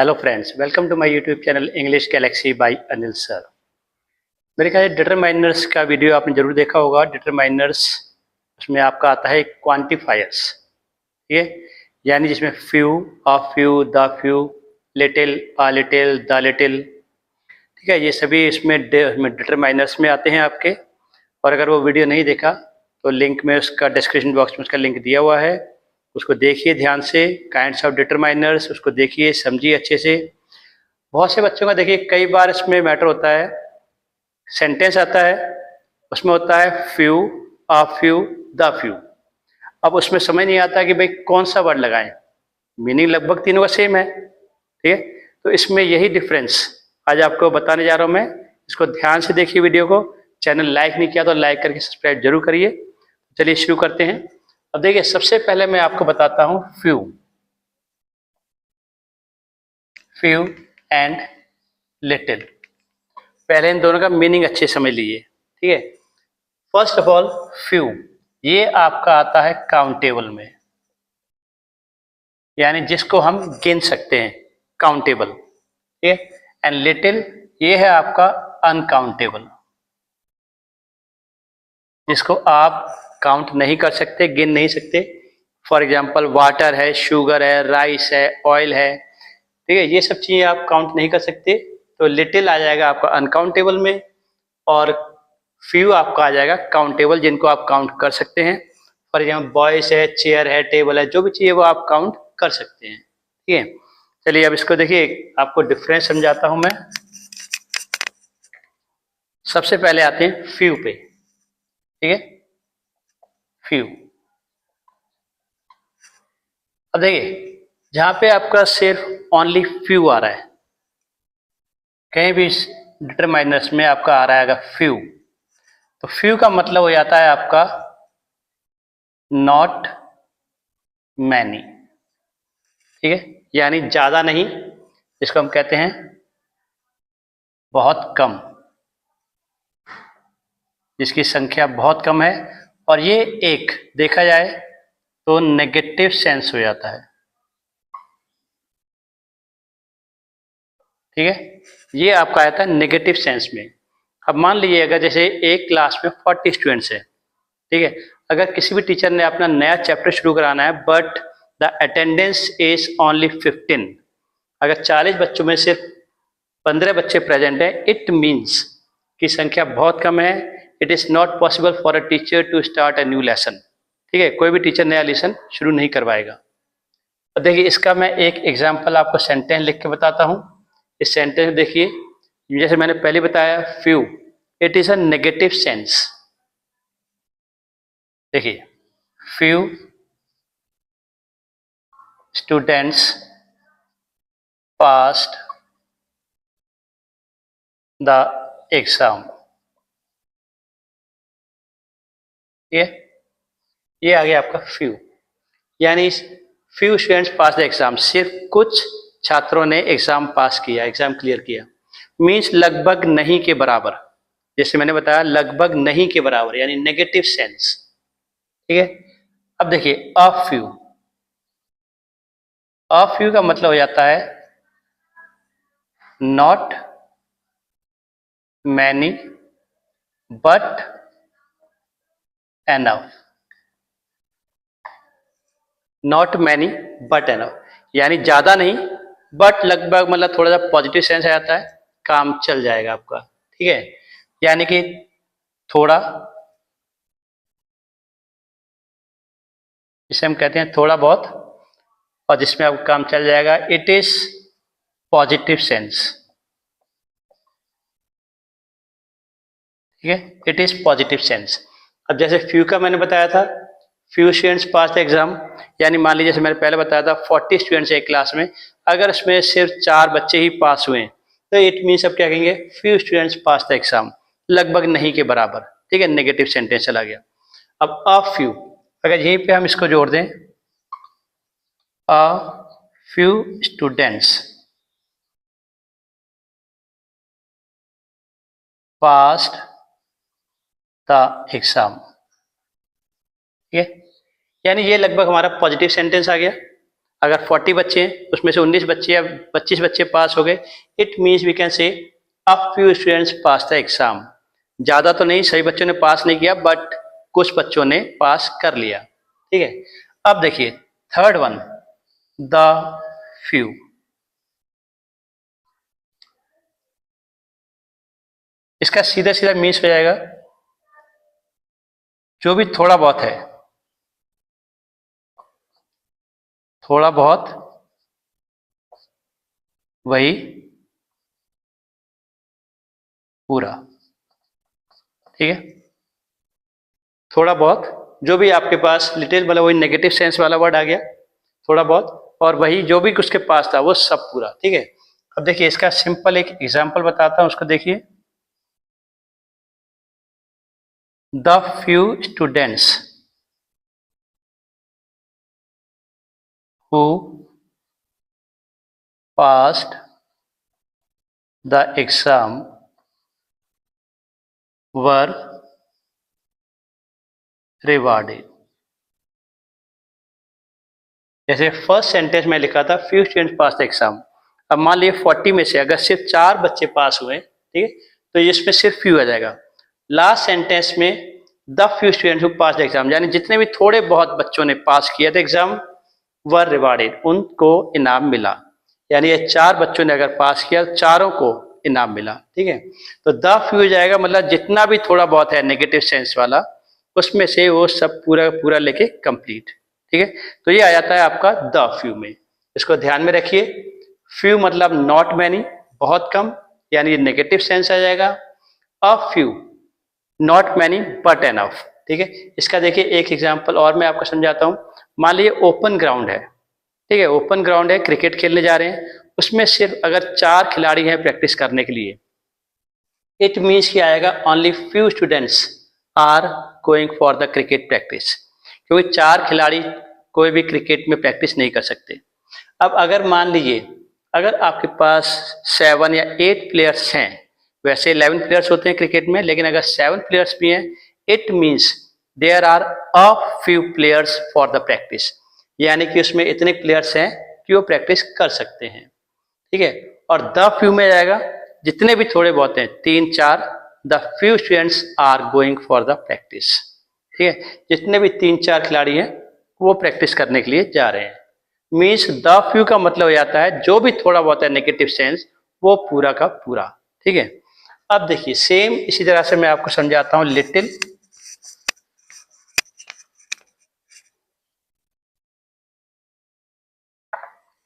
Hello friends, welcome to my YouTube channel English Galaxy by Anil sir. मेरे ख्याल determiners का video आपने जरूर देखा होगा। डिटरमाइनर्स उसमें आपका आता है क्वांटिफायर्स, ठीक है, यानी जिसमें few, a few, the few, little, a little, the little, ठीक है, ये सभी इसमें डिटरमाइनर्स में आते हैं आपके। और अगर वो वीडियो नहीं देखा तो लिंक में उसका डिस्क्रिप्शन बॉक्स में उसका लिंक दिया हुआ है, उसको देखिए ध्यान से। काइंड्स ऑफ डिटरमाइनर्स उसको देखिए, समझिए अच्छे से। बहुत से बच्चों का देखिए कई बार इसमें मैटर होता है, सेंटेंस आता है उसमें होता है few, a few, the few. अब उसमें समझ नहीं आता कि भाई कौन सा वर्ड लगाएं, मीनिंग लगभग तीनों का सेम है, ठीक है। तो इसमें यही डिफरेंस आज आपको बताने जा रहा हूं मैं। इसको ध्यान से देखिए वीडियो को। चैनल लाइक नहीं किया तो लाइक करके सब्सक्राइब जरूर करिए। चलिए शुरू करते हैं। अब देखिए सबसे पहले मैं आपको बताता हूं फ्यू, फ्यू एंड लिटिल। पहले इन दोनों का मीनिंग अच्छे समझ लीजिए, ठीक है। फर्स्ट ऑफ ऑल फ्यू, ये आपका आता है काउंटेबल में, यानी जिसको हम गिन सकते हैं, काउंटेबल, ठीक है। एंड लिटिल ये है आपका अनकाउंटेबल, जिसको आप काउंट नहीं कर सकते, गिन नहीं सकते। फॉर एग्जाम्पल वाटर है, शुगर है, राइस है, ऑयल है, ठीक है, ये सब चीजें आप काउंट नहीं कर सकते, तो लिटिल आ जाएगा आपका अनकाउंटेबल में। और फ्यू आपका आ जाएगा काउंटेबल, जिनको आप काउंट कर सकते हैं। फॉर एग्जाम्पल बॉयस है, चेयर है, टेबल है, जो भी चाहिए वो आप काउंट कर सकते हैं, ठीक है। चलिए अब इसको देखिए, आपको डिफरेंस समझाता हूं मैं। सबसे पहले आते हैं फ्यू पे, ठीक है। फ्यू, अब देखिए जहां पे आपका सिर्फ ओनली फ्यू आ रहा है, कहीं भी डिटरमाइनर्स में आपका आ रहा है अगर फ्यू, तो फ्यू का मतलब हो जाता है आपका नॉट मैनी, ठीक है, यानी ज्यादा नहीं, जिसको हम कहते हैं बहुत कम, जिसकी संख्या बहुत कम है। और ये एक देखा जाए तो नेगेटिव सेंस हो जाता है, ठीक है। ये आपका आता है नेगेटिव सेंस में। अब मान लीजिए अगर जैसे एक क्लास में 40 स्टूडेंट्स है, ठीक है, अगर किसी भी टीचर ने अपना नया चैप्टर शुरू कराना है but the attendance is only 15, अगर 40 बच्चों में सिर्फ 15 बच्चे प्रेजेंट हैं, इट मीन्स की संख्या बहुत कम है। It is not possible for a teacher to start a new lesson, ठीक है, कोई भी टीचर नया लेसन शुरू नहीं करवाएगा। तो देखिए इसका मैं एक एग्जाम्पल आपको सेंटेंस लिख के बताता हूं। इस सेंटेंस देखिए, जैसे मैंने पहले बताया few, it is a negative sense. देखिए few students passed the exam, ये आ गया आपका फ्यू, यानी few students pass the exam, सिर्फ कुछ छात्रों ने एग्जाम पास किया, एग्जाम क्लियर किया। मीन्स लगभग नहीं के बराबर, जैसे मैंने बताया लगभग नहीं के बराबर, यानी नेगेटिव सेंस, ठीक है। अब देखिए अ फ्यू, अ फ्यू का मतलब हो जाता है not many but enough, not many but enough, यानी ज्यादा नहीं बट लगभग, मतलब थोड़ा सा पॉजिटिव सेंस आ जाता है, काम चल जाएगा आपका, ठीक है। यानी कि थोड़ा, जिसे हम कहते हैं थोड़ा बहुत, और जिसमें आपका काम चल जाएगा, इट इज पॉजिटिव सेंस, ठीक है, इट इज पॉजिटिव सेंस। अब जैसे फ्यू का मैंने बताया था, few students pass the exam, यानी मान लीजिए जैसे मैंने पहले बताया था 40 स्टूडेंट्स एक क्लास में, अगर उसमें सिर्फ 4 बच्चे ही पास हुए तो इट मीन्स अब क्या कहेंगे, few students pass the exam, लगभग नहीं के बराबर, ठीक है, नेगेटिव सेंटेंस चला गया। अब अ फ्यू, अगर यहीं पे हम इसको जोड़ दें, अ few students passed the exam, ठीक है, यानी ये लगभग हमारा पॉजिटिव सेंटेंस आ गया। अगर 40 बच्चे हैं उसमें से 19 बच्चे या 25 बच्चे पास हो गए, it means we can say a few students pass the exam. ज़्यादा तो नहीं, सभी बच्चों ने पास नहीं किया, बट कुछ बच्चों ने पास कर लिया। ठीक है, अब देखिए थर्ड वन, द फ्यू। इसका सीधा सीधा मीन्स हो जाएगा जो भी थोड़ा बहुत है, थोड़ा बहुत, वही पूरा। ठीक है, थोड़ा बहुत जो भी आपके पास, लिटिल मतलब वही नेगेटिव सेंस वाला वर्ड आ गया, थोड़ा बहुत, और वही जो भी उसके पास था वो सब पूरा। ठीक है, अब देखिए इसका सिंपल एक एग्जांपल बताता हूं, उसको देखिए। The few students who passed the exam were rewarded. जैसे फर्स्ट सेंटेंस में लिखा था few students pass the exam, अब मान लीजिए 40 में से अगर सिर्फ 4 बच्चे पास हुए, ठीक है, तो इसमें सिर्फ फ्यू आ जाएगा। लास्ट सेंटेंस में the few students who pass the exam, यानी जितने भी थोड़े बहुत बच्चों ने पास किया था एग्जाम, वर रिवार्डेड, उनको इनाम मिला। यानी ये 4 बच्चों ने अगर पास किया, चारों को इनाम मिला। ठीक है, तो द फ्यू जाएगा मतलब जितना भी थोड़ा बहुत है नेगेटिव सेंस वाला, उसमें से वो सब पूरा पूरा लेके कंप्लीट। ठीक है, तो ये आ जाता है आपका द फ्यू में। इसको ध्यान में रखिए, फ्यू मतलब नॉट मैनी, बहुत कम, यानी नेगेटिव सेंस आ जाएगा। A few, not many but enough. ठीक है, इसका देखिए एक एग्जांपल और मैं आपको समझाता हूँ। मान लीजिए ओपन ग्राउंड है, ठीक है, ओपन ग्राउंड है, क्रिकेट खेलने जा रहे हैं, उसमें सिर्फ अगर 4 खिलाड़ी हैं प्रैक्टिस करने के लिए, इट मीन्स कि आएगा only few students are going for the cricket practice, क्योंकि 4 खिलाड़ी कोई भी क्रिकेट में प्रैक्टिस नहीं कर सकते। अब अगर मान लीजिए अगर आपके पास 7 या 8 प्लेयर्स हैं, वैसे 11 प्लेयर्स होते हैं क्रिकेट में, लेकिन अगर 7 प्लेयर्स भी हैं, it means there are a few players for the practice, यानी कि उसमें इतने प्लेयर्स हैं कि वो प्रैक्टिस कर सकते हैं। ठीक है, और द फ्यू में जाएगा जितने भी थोड़े बहुत हैं, 3-4, the few students are going for the practice. ठीक है, जितने भी 3-4 खिलाड़ी हैं वो प्रैक्टिस करने के लिए जा रहे हैं। मीन्स द फ्यू का मतलब हो जाता है जो भी थोड़ा बहुत है नेगेटिव सेंस, वो पूरा का पूरा। ठीक है, अब देखिए सेम इसी तरह से मैं आपको समझाता हूं लिटिल।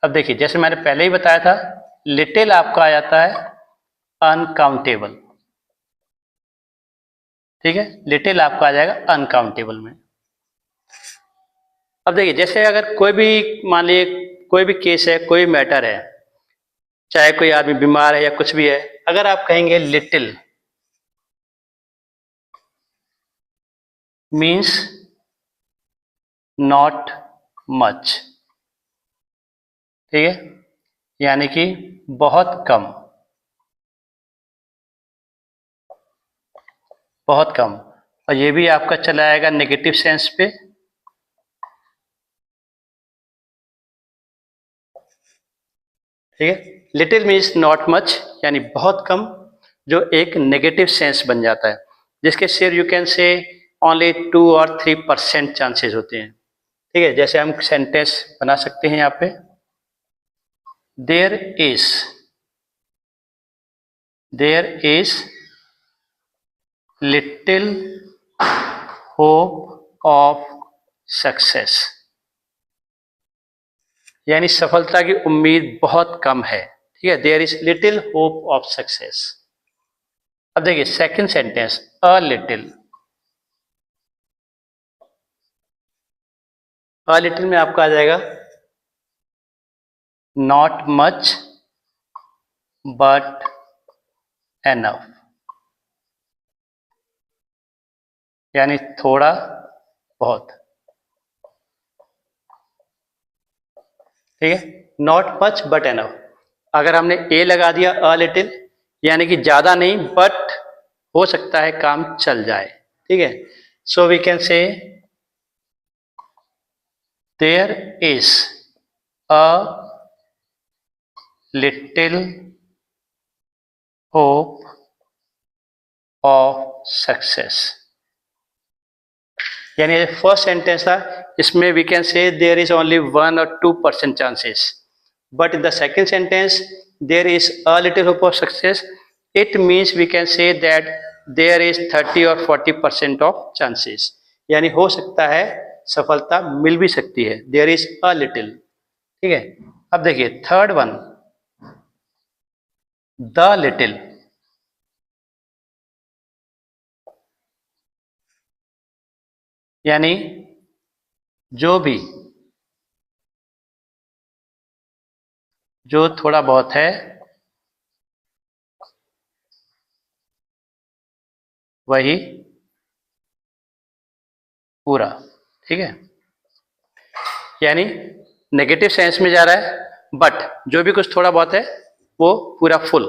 अब देखिए जैसे मैंने पहले ही बताया था, लिटिल आपका आ जाता है अनकाउंटेबल। ठीक है, लिटिल आपका आ जाएगा अनकाउंटेबल में। अब देखिए जैसे अगर कोई भी, मान लीजिए कोई भी केस है, कोई मैटर है, चाहे कोई आदमी बीमार है या कुछ भी है, अगर आप कहेंगे लिटिल मीन्स नॉट मच। ठीक है, यानी कि बहुत कम, बहुत कम। और ये भी आपका चला आएगा नेगेटिव सेंस पे। ठीक है, लिटिल मीन्स नॉट मच, यानी बहुत कम, जो एक नेगेटिव सेंस बन जाता है, जिसके सिर्फ यू कैन से ओनली 2 और 3% चांसेस होते हैं। ठीक है, जैसे हम सेंटेंस बना सकते हैं यहाँ पे, there is, there is little hope of success, यानी सफलता की उम्मीद बहुत कम है। ठीक है, there is little hope of success. अब देखिए second sentence, a little. A little में आपका आ जाएगा नॉट मच बट एनफ, यानी थोड़ा बहुत। ठीक है, नॉट मच बट एनफ, अगर हमने ए लगा दिया अ लिटिल, यानी कि ज्यादा नहीं बट हो सकता है काम चल जाए। ठीक है, so we can say there is a little hope of success। यानी फर्स्ट सेंटेंस था, इसमें we can say there is only 1 or 2% chances, but in the second sentence there is a little hope of success, it means we can say that there is 30 or 40% of chances. यानी हो सकता है, सफलता मिल भी सकती है, there is a little. ठीक है, अब देखिए थर्ड वन, द लिटिल। यानी जो भी, जो थोड़ा बहुत है वही पूरा। ठीक है, यानी नेगेटिव सेंस में जा रहा है, बट जो भी कुछ थोड़ा बहुत है वो पूरा फुल।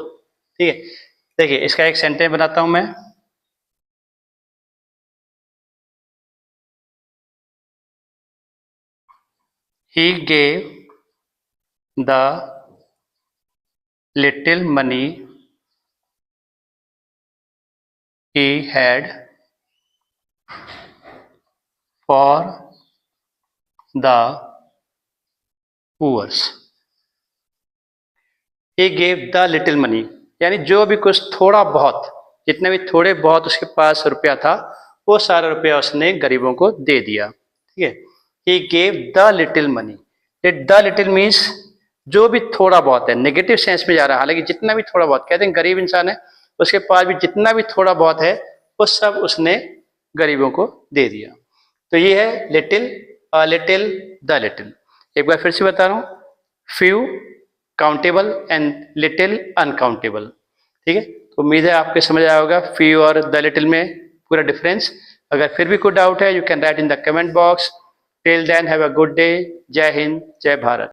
ठीक है, देखिए इसका एक सेंटेंस बनाता हूं मैं। He gave the little money he had for the poor। he gave the little money, यानी जो भी कुछ थोड़ा बहुत, जितने भी थोड़े बहुत उसके पास रुपया था, वो सारा रुपया उसने गरीबों को दे दिया। ठीक है, he gave the little money। The little means जो भी थोड़ा बहुत है, नेगेटिव सेंस में जा रहा है, हालांकि जितना भी थोड़ा बहुत, कहते हैं गरीब इंसान है, उसके पास भी जितना भी थोड़ा बहुत है वो सब उसने गरीबों को दे दिया। तो ये है little, a little, the little. एक बार फिर से बता रहा हूँ, few countable and little uncountable. ठीक है, तो उम्मीद है आपके समझ आया होगा फ्यू और द लिटिल में पूरा डिफरेंस। अगर फिर भी कोई डाउट है, you can write in the comment box. Till then have a good day. जय हिंद, जय भारत।